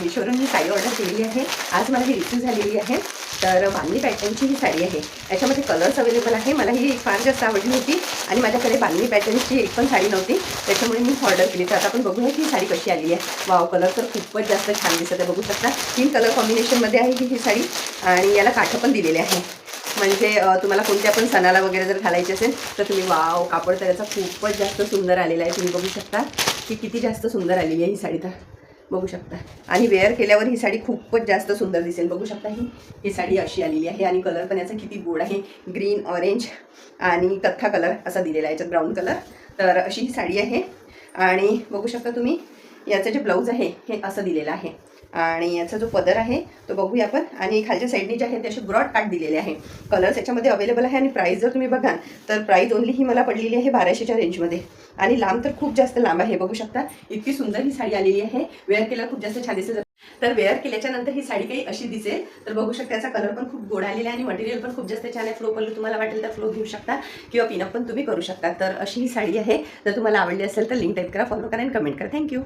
मीशोवरून ही sari order केलेली आहे. आज मला ही रिसीव झालेली आहे. तर बांधणी पॅटर्नची ही साडी आहे. याच्यामध्ये कलर्स अवेलेबल आहे. मला ही फार जास्त आवडली होती आणि माझ्याकडे बांधणी पॅटर्नची एक पण साडी नव्हती, त्याच्यामुळे मी ऑर्डर केली. तर आता आपण बघूया की ही साडी कशी आलेली आहे. वाव, कलर तर खूपच जास्त छान दिसत आहे. बघू शकता 3 कलर कॉम्बिनेशनमध्ये आहे ही साडी आणि याला काठं पण दिलेले आहे. म्हणजे तुम्हाला कोणत्या पण सणाला वगैरे जर घालायची असेल तर तुम्ही वाव, कापड तर याचा खूपच जास्त सुंदर आलेला आहे. तुम्ही बघू शकता की किती जास्त सुंदर आलेली आहे ही साडी. तर बघू शकता आणि वेअर केल्यावर ही साडी खूपच जास्त सुंदर दिसेल. बघू शकता ही साडी अशी आलेली आहे आणि कलर पण याचा किती गोड आहे. ग्रीन, ऑरेंज आणि कथ्था कलर असा दिलेला आहे, याच्यात ब्राऊन कलर. तर अशी ही साडी आहे आणि बघू शकता तुम्ही याचं जे ब्लाऊज आहे हे असं दिलेलं आहे आणि याचा जो पदर आहे तो बघूया आपण. आणि खालच्या साईडने जे आहे ते असे ब्रॉड काट दिलेले आहे. कलर्स याच्यामध्ये अवेलेबल आहे आणि प्राईस जर तुम्ही बघाल तर प्राईस ओनली ही मला पडलेली आहे 1200च्या रेंजमध्ये आणि लांब तर खूप जास्त लांब आहे. बघू शकता इतकी सुंदर ही साडी आलेली आहे. वेअर केल्यावर खूप जास्त छान दिसेल. तर वेअर केल्याच्या नंतर ही साडी काही अशी दिसेल. तर बघू शकता याचा कलर पण खूप गोड आलेला आहे आणि मटेरियल पण खूप जास्त छान आहे. फ्लो पल्लू तुम्हाला वाटेल तर फ्लो घेऊ शकता किंवा पिनअप पण तुम्ही करू शकता. तर अशी ही साडी आहे. जर तुम्हाला आवडली असेल तर लिंक टाईप करा, फॉलो करा आणि कमेंट करा. थँक्यू.